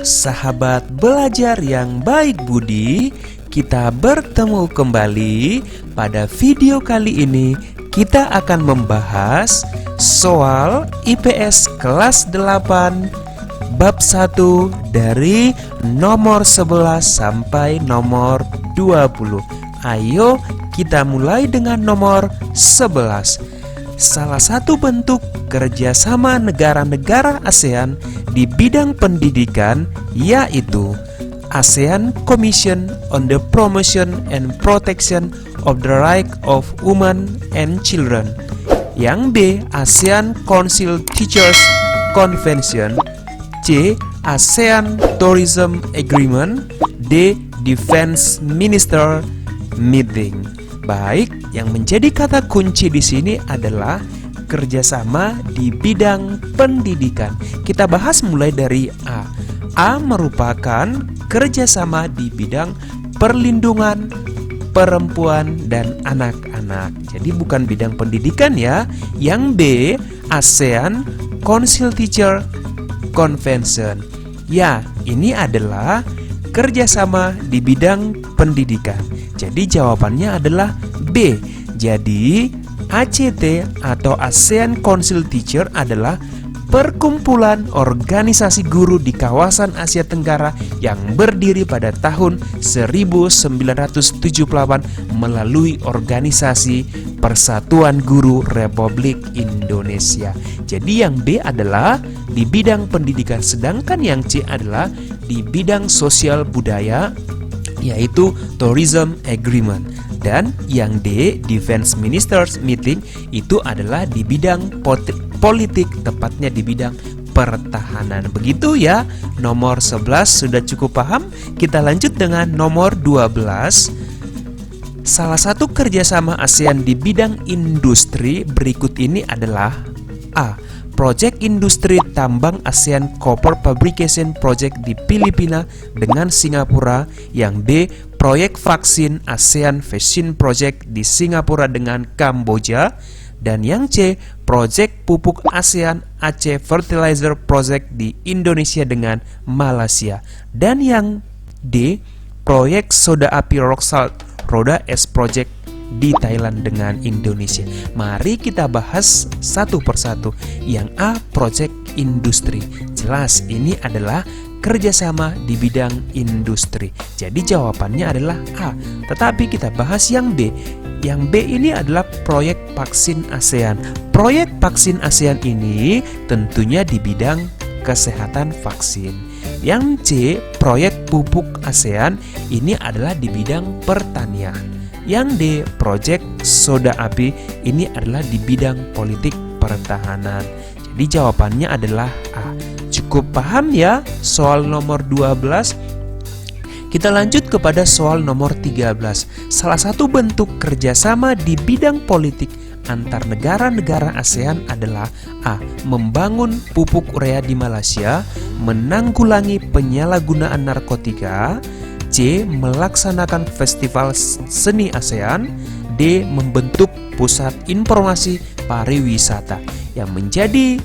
sahabat belajar yang baik budi, kita bertemu kembali. Pada video kali ini kita akan membahas soal IPS kelas 8 bab 1 dari nomor 11 sampai nomor 20. Ayo kita mulai dengan nomor 11. Salah satu bentuk kerjasama negara-negara ASEAN di bidang pendidikan yaitu ASEAN Commission on the Promotion and Protection of the Rights of Women and Children. Yang B, ASEAN Council Teachers Convention. C, ASEAN Tourism Agreement. D, Defense Minister Meeting. Baik, yang menjadi kata kunci di sini adalah kerjasama di bidang pendidikan. Kita bahas mulai dari A. A merupakan kerjasama di bidang perlindungan perempuan dan anak-anak. Jadi bukan bidang pendidikan ya. Yang B, ASEAN Council Teacher Convention. Ya, ini adalah kerjasama di bidang pendidikan. Jadi jawabannya adalah B. Jadi ACT atau ASEAN Council Teacher adalah perkumpulan organisasi guru di kawasan Asia Tenggara yang berdiri pada tahun 1978 melalui organisasi Persatuan Guru Republik Indonesia. Jadi yang B adalah di bidang pendidikan, sedangkan yang C adalah di bidang sosial budaya, yaitu Tourism Agreement. Dan yang D, Defense Ministers Meeting, itu adalah di bidang politik, tepatnya di bidang pertahanan. Begitu ya, nomor 11 sudah cukup paham. Kita lanjut dengan nomor 12. Salah satu kerjasama ASEAN di bidang industri berikut ini adalah A, Proyek Industri Tambang ASEAN Copper Fabrication Project di Filipina dengan Singapura. Yang B, Proyek Vaksin ASEAN Vaccine Project di Singapura dengan Kamboja. Dan yang C, Proyek Pupuk ASEAN Aceh Fertilizer Project di Indonesia dengan Malaysia. Dan yang D, Proyek Soda Api Rock Salt Roda Es Project di Thailand dengan Indonesia. Mari kita bahas satu persatu. Yang A, Proyek Industri. Jelas ini adalah kerjasama di bidang industri. Jadi jawabannya adalah A. Tetapi kita bahas yang B. Yang B ini adalah proyek vaksin ASEAN. Proyek vaksin ASEAN ini tentunya di bidang kesehatan vaksin. Yang C, proyek pupuk ASEAN ini adalah di bidang pertanian. Yang D, proyek soda api ini adalah di bidang politik pertahanan. Jadi jawabannya adalah A. Cukup paham ya soal nomor 12? Kita lanjut kepada soal nomor 13. Salah satu bentuk kerjasama di bidang politik antar negara-negara ASEAN adalah A, membangun pupuk urea di Malaysia, menanggulangi penyalahgunaan narkotika. C, melaksanakan festival seni ASEAN. D, membentuk pusat informasi pariwisata. Yang menjadi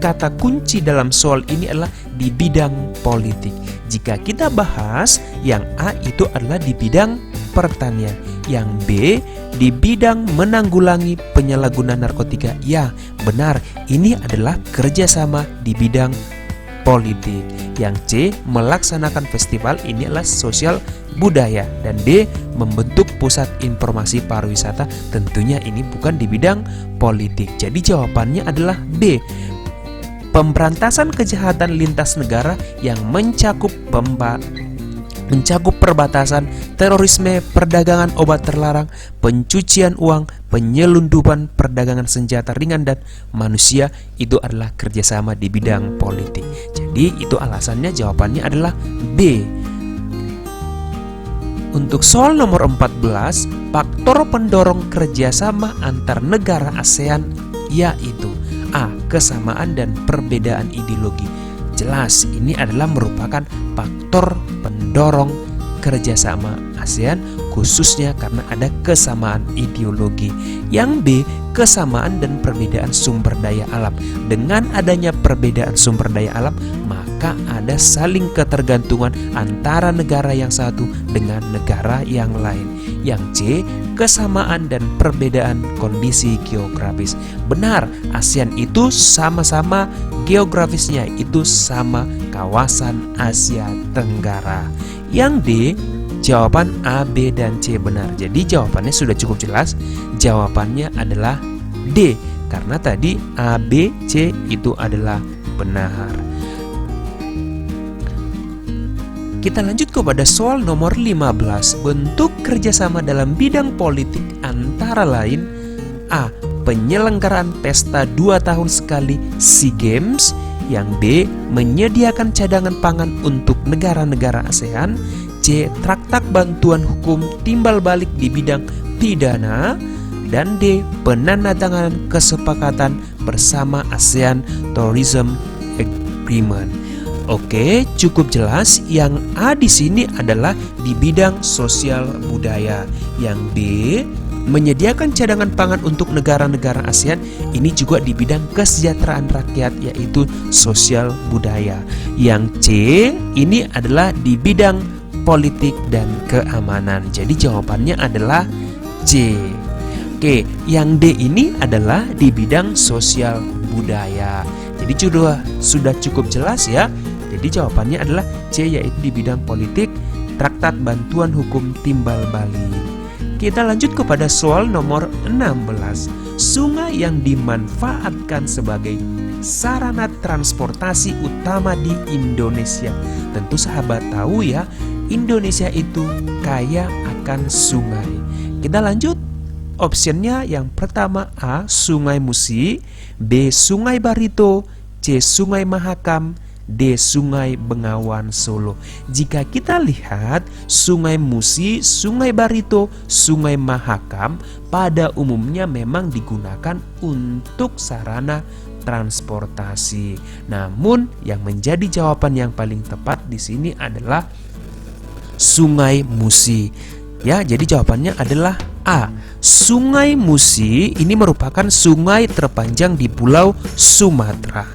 kata kunci dalam soal ini adalah di bidang politik. Jika kita bahas, yang A itu adalah di bidang pertanian. Yang B di bidang menanggulangi penyalahgunaan narkotika. Ya, benar, ini adalah kerjasama di bidang politik. Yang C, melaksanakan festival, ini adalah sosial budaya. Dan D, membentuk pusat informasi pariwisata, tentunya ini bukan di bidang politik. Jadi jawabannya adalah B, pemberantasan kejahatan lintas negara yang mencakup perbatasan, terorisme, perdagangan obat terlarang, pencucian uang, penyelundupan, perdagangan senjata ringan dan manusia. Itu adalah kerjasama di bidang politik. Jadi itu alasannya, jawabannya adalah B. Untuk soal nomor 14, faktor pendorong kerjasama antar negara ASEAN yaitu A, kesamaan dan perbedaan ideologi. Jelas ini adalah merupakan faktor pendorong kerjasama ASEAN, khususnya karena ada kesamaan ideologi. Yang B, kesamaan dan perbedaan sumber daya alam. Dengan adanya perbedaan sumber daya alam, maka maka ada saling ketergantungan antara negara yang satu dengan negara yang lain. Yang C, kesamaan dan perbedaan kondisi geografis. Benar, ASEAN itu sama-sama geografisnya itu sama kawasan Asia Tenggara. Yang D, jawaban A, B, dan C benar. Jadi jawabannya sudah cukup jelas. Jawabannya adalah D, karena tadi A, B, C itu adalah benar. Kita lanjut kepada soal nomor 15. Bentuk kerjasama dalam bidang politik antara lain A, penyelenggaraan pesta 2 tahun sekali SEA Games. Yang B, menyediakan cadangan pangan untuk negara-negara ASEAN. C, traktat bantuan hukum timbal balik di bidang pidana. Dan D, penandatanganan kesepakatan bersama ASEAN Tourism Agreement. Oke, cukup jelas. Yang A di sini adalah di bidang sosial budaya. Yang B, menyediakan cadangan pangan untuk negara-negara ASEAN, ini juga di bidang kesejahteraan rakyat, yaitu sosial budaya. Yang C ini adalah di bidang politik dan keamanan. Jadi jawabannya adalah C. Oke, yang D ini adalah di bidang sosial budaya. Jadi sudah cukup jelas ya. Jadi jawabannya adalah C, yaitu di bidang politik, traktat bantuan hukum timbal balik. Kita lanjut kepada soal nomor 16. Sungai yang dimanfaatkan sebagai sarana transportasi utama di Indonesia. Tentu sahabat tahu ya, Indonesia itu kaya akan sungai. Kita lanjut. Optionnya yang pertama A, Sungai Musi, B, Sungai Barito, C, Sungai Mahakam, D, Sungai Bengawan Solo. Jika kita lihat Sungai Musi, Sungai Barito, Sungai Mahakam pada umumnya memang digunakan untuk sarana transportasi. Namun yang menjadi jawaban yang paling tepat di sini adalah Sungai Musi. Ya, jadi jawabannya adalah A. Sungai Musi ini merupakan sungai terpanjang di Pulau Sumatera.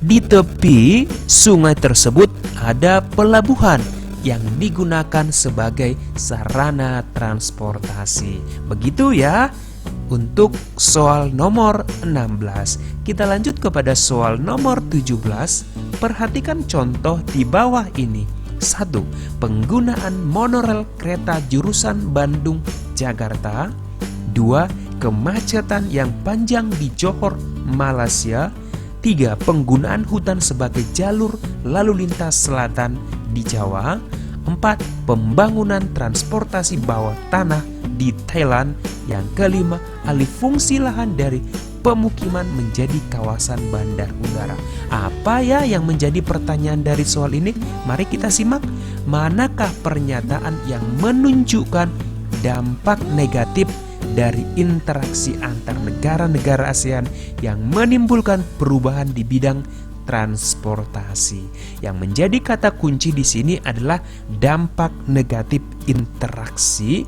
Di tepi sungai tersebut ada pelabuhan yang digunakan sebagai sarana transportasi. Begitu ya untuk soal nomor 16. Kita lanjut kepada soal nomor 17. Perhatikan contoh di bawah ini. 1. Penggunaan monorail kereta jurusan Bandung-Jakarta. 2. Kemacetan yang panjang di Johor, Malaysia. 3. Penggunaan hutan sebagai jalur lalu lintas selatan di Jawa. 4. Pembangunan transportasi bawah tanah di Thailand. Yang kelima, alih fungsi lahan dari pemukiman menjadi kawasan bandar udara. Apa ya yang menjadi pertanyaan dari soal ini? Mari kita simak. Manakah pernyataan yang menunjukkan dampak negatif dari interaksi antar negara-negara ASEAN yang menimbulkan perubahan di bidang transportasi? Yang menjadi kata kunci di sini adalah dampak negatif interaksi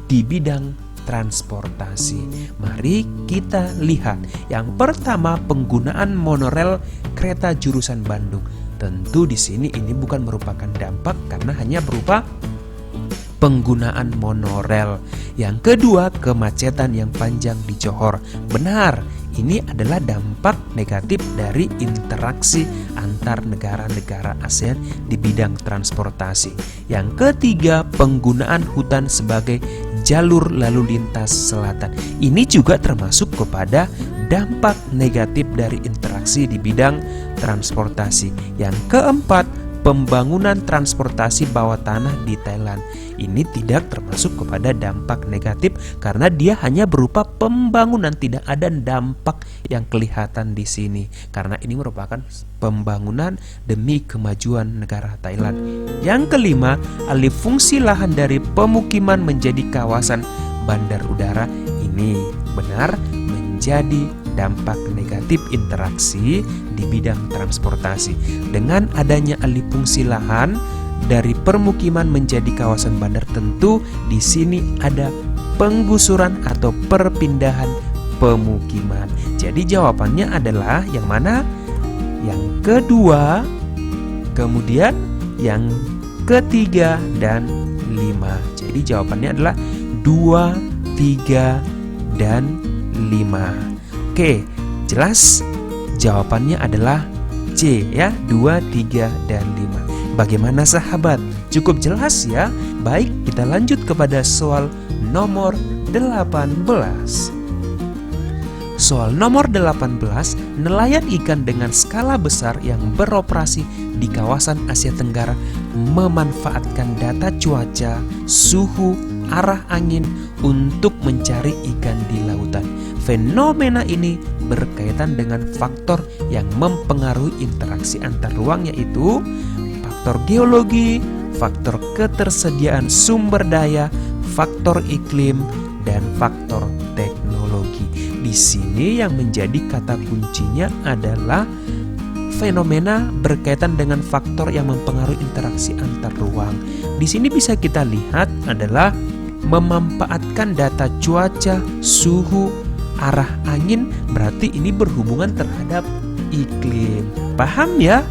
di bidang transportasi. Mari kita lihat. Yang pertama, penggunaan monorail kereta jurusan Bandung. Tentu di sini ini bukan merupakan dampak karena hanya berupa penggunaan monorail. Yang kedua, kemacetan yang panjang di Johor. Benar, ini adalah dampak negatif dari interaksi antar negara-negara ASEAN di bidang transportasi. Yang ketiga, penggunaan hutan sebagai jalur lalu lintas selatan. Ini juga termasuk kepada dampak negatif dari interaksi di bidang transportasi. Yang keempat, pembangunan transportasi bawah tanah di Thailand. Ini tidak termasuk kepada dampak negatif karena dia hanya berupa pembangunan, tidak ada dampak yang kelihatan di sini karena ini merupakan pembangunan demi kemajuan negara Thailand. Yang kelima, alih fungsi lahan dari pemukiman menjadi kawasan bandar udara. Ini benar menjadi dampak negatif interaksi di bidang transportasi. Dengan adanya alih fungsi lahan dari permukiman menjadi kawasan bandar, tentu di sini ada penggusuran atau perpindahan pemukiman. Jadi jawabannya adalah yang mana? Yang kedua, Kemudian yang ketiga dan 5. Jadi jawabannya adalah 2, 3, dan 5. Oke, jelas? Jawabannya adalah C ya, 2, 3, dan 5. Bagaimana sahabat? Cukup jelas ya? Baik, kita lanjut kepada soal nomor 18. Soal nomor 18, nelayan ikan dengan skala besar yang beroperasi di kawasan Asia Tenggara memanfaatkan data cuaca, suhu, arah angin untuk mencari ikan di lautan. Fenomena ini berkaitan dengan faktor yang mempengaruhi interaksi antar ruang, yaitu faktor geologi, faktor ketersediaan sumber daya, faktor iklim, dan faktor teknologi. Di sini yang menjadi kata kuncinya adalah fenomena berkaitan dengan faktor yang mempengaruhi interaksi antar ruang. Di sini bisa kita lihat adalah memanfaatkan data cuaca, suhu, arah angin, berarti ini berhubungan terhadap iklim. Paham ya?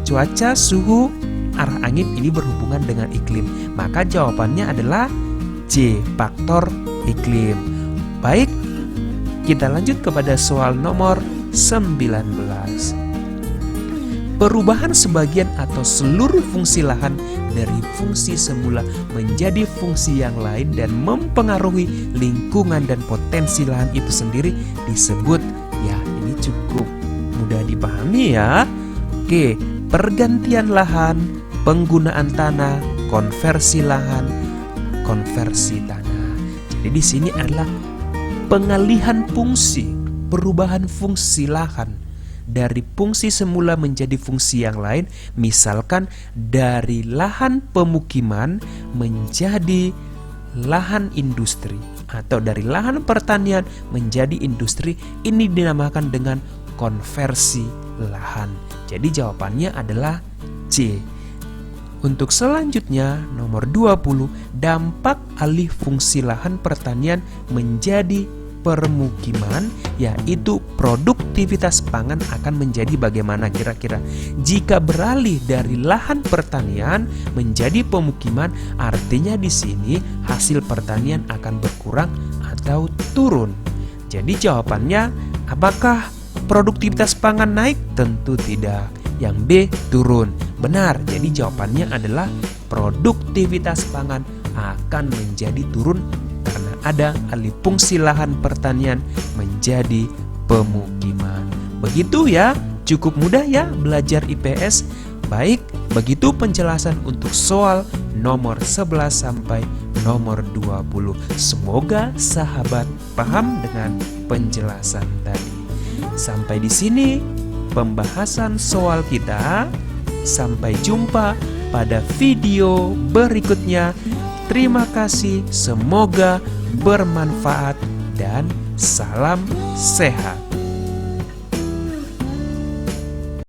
Cuaca, suhu, arah angin ini berhubungan dengan iklim. Maka jawabannya adalah C, faktor iklim. Baik, kita lanjut kepada soal nomor 19. Perubahan sebagian atau seluruh fungsi lahan dari fungsi semula menjadi fungsi yang lain dan mempengaruhi lingkungan dan potensi lahan itu sendiri disebut, ya ini cukup mudah dipahami ya. Oke, pergantian lahan, penggunaan tanah, konversi lahan, konversi tanah. Jadi di sini adalah pengalihan fungsi, perubahan fungsi lahan dari fungsi semula menjadi fungsi yang lain. Misalkan dari lahan pemukiman menjadi lahan industri, atau dari lahan pertanian menjadi industri. Ini dinamakan dengan konversi lahan. Jadi jawabannya adalah C. Untuk selanjutnya nomor 20, dampak alih fungsi lahan pertanian menjadi permukiman, yaitu produktivitas pangan akan menjadi bagaimana kira-kira? Jika beralih dari lahan pertanian menjadi pemukiman, artinya di sini hasil pertanian akan berkurang atau turun. Jadi jawabannya, apakah produktivitas pangan naik? Tentu tidak. Yang B, turun. Benar, jadi jawabannya adalah produktivitas pangan akan menjadi turun karena ada alih fungsi lahan pertanian menjadi pemukiman. Begitu ya, cukup mudah ya belajar IPS. Baik, begitu penjelasan untuk soal nomor 11 sampai nomor 20. Semoga sahabat paham dengan penjelasan tadi. Sampai di sini pembahasan soal kita. Sampai jumpa pada video berikutnya. Terima kasih, semoga bermanfaat dan salam sehat.